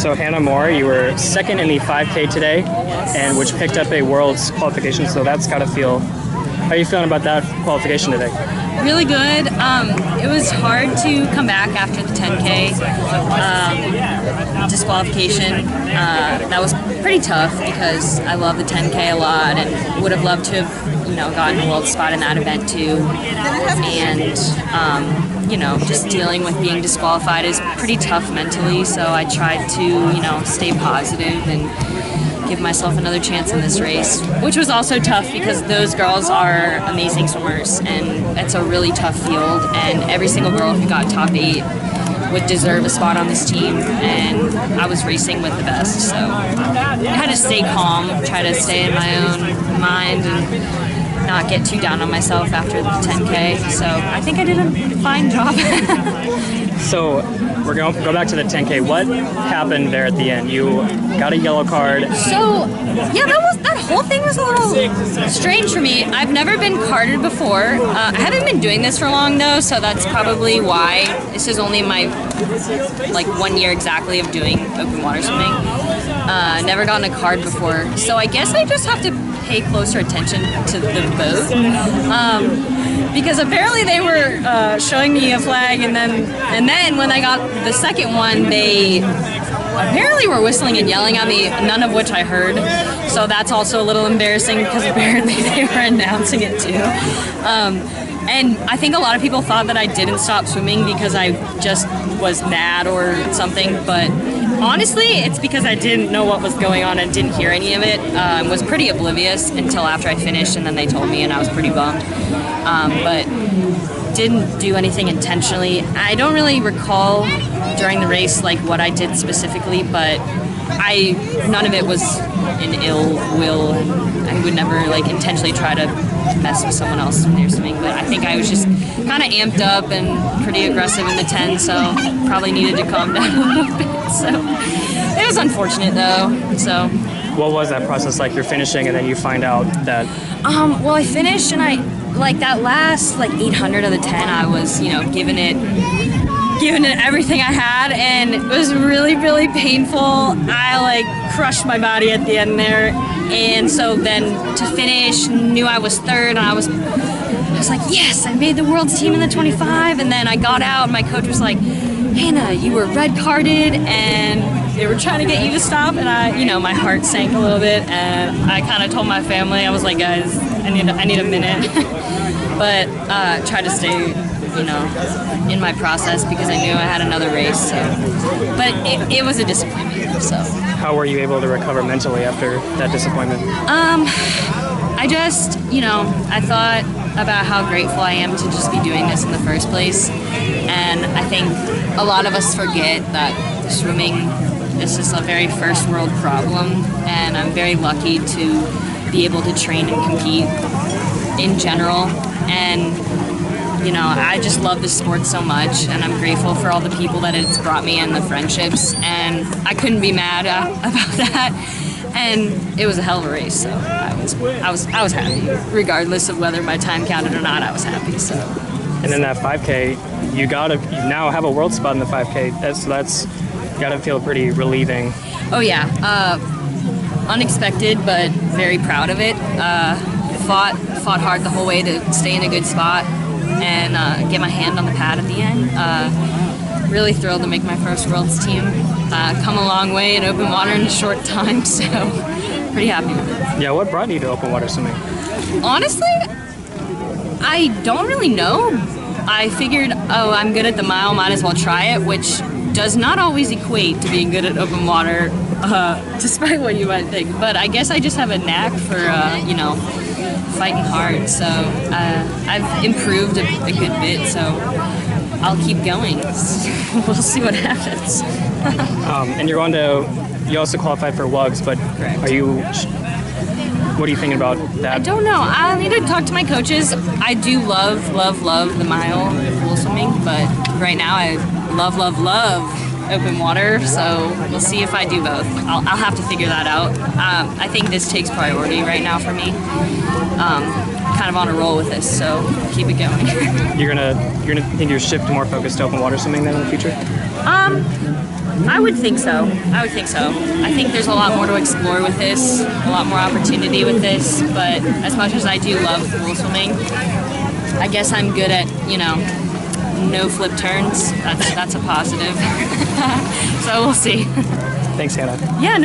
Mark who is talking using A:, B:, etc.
A: So Hannah Moore, you were second in the 5K today, and which picked up a world's qualification, so that's got to feel... How are you feeling about that qualification today?
B: Really good. It was hard to come back after the 10K disqualification. That was pretty tough because I love the 10K a lot and would have loved to have, gotten a world spot in that event too. And just dealing with being disqualified is pretty tough mentally. So I tried to, stay positive and give myself another chance in this race, which was also tough because those girls are amazing swimmers and it's a really tough field, and every single girl who got top 8 would deserve a spot on this team, and I was racing with the best, so I had to stay calm, try to stay in my own mind and not get too down on myself after the 10K, so I think I did a fine job.
A: So we're going to go back to the 10K. What happened there at the end? You got a yellow card.
B: So, yeah, that whole thing was a little strange for me. I've never been carded before. I haven't been doing this for long, though, so that's probably why. This is only my, 1 year exactly of doing open water swimming. Never gotten a card before. So I guess I just have to pay closer attention to the boat. Because apparently they were showing me a flag, and then when I got the second one, they apparently were whistling and yelling at me, none of which I heard. So that's also a little embarrassing because apparently they were announcing it too. And I think a lot of people thought that I didn't stop swimming because I just was mad or something, but honestly, it's because I didn't know what was going on and didn't hear any of it. Was pretty oblivious until after I finished, and then they told me, and I was pretty bummed. But didn't do anything intentionally. I don't really recall during the race what I did specifically, but none of it was in ill will. I would never intentionally try to mess with someone else when they're swimming, but I think I was just kind of amped up and pretty aggressive in the 10, so probably needed to calm down a little bit. So it was unfortunate though. So
A: what was that process like? You're finishing and then you find out that...
B: Well, I finished and I that last 800 of the 10, I was giving it everything I had, and it was really, really painful. I crushed my body at the end there, and so then to finish, knew I was third, and I was like, yes, I made the world's team in the 25, and then I got out, and my coach was like, Hannah, you were red carded, and they were trying to get you to stop, and my heart sank a little bit, and I kind of told my family, I was like, guys, I need a minute, but tried to stay in my process because I knew I had another race. So. But it was a disappointment. So.
A: How were you able to recover mentally after that disappointment?
B: I just, I thought about how grateful I am to just be doing this in the first place. And I think a lot of us forget that swimming is just a very first world problem. And I'm very lucky to be able to train and compete in general. And I just love this sport so much, and I'm grateful for all the people that it's brought me and the friendships, and I couldn't be mad about that. And it was a hell of a race, so I was happy, regardless of whether my time counted or not. I was happy. So.
A: And then that 5K, you now have a world spot in the 5K. So that's gotta feel pretty relieving.
B: Oh yeah, unexpected, but very proud of it. Fought hard the whole way to stay in a good spot and get my hand on the pad at the end. Really thrilled to make my first Worlds team. Come a long way in open water in a short time, so pretty happy with it.
A: Yeah, what brought you to open water swimming?
B: Honestly, I don't really know. I figured, I'm good at the mile, might as well try it, which does not always equate to being good at open water, despite what you might think. But I guess I just have a knack for, fighting hard. So I've improved a good bit, so I'll keep going. We'll see what happens.
A: And you also qualified for WUGS, but
B: Correct.
A: What are you thinking about that?
B: I don't know. I'll need to talk to my coaches. I do love the mile pool swimming, but right now I love open water, so we'll see if I do both. I'll have to figure that out. I think this takes priority right now for me. Kind of on a roll with this, so keep it going.
A: You're gonna think you're shift more focused to open water swimming then in the future?
B: I would think so. I would think so. I think there's a lot more to explore with this, a lot more opportunity with this, but as much as I do love pool swimming, I guess I'm good at, you know, no flip turns. That's a positive. So we'll see.
A: Thanks, Hannah.
B: Yeah.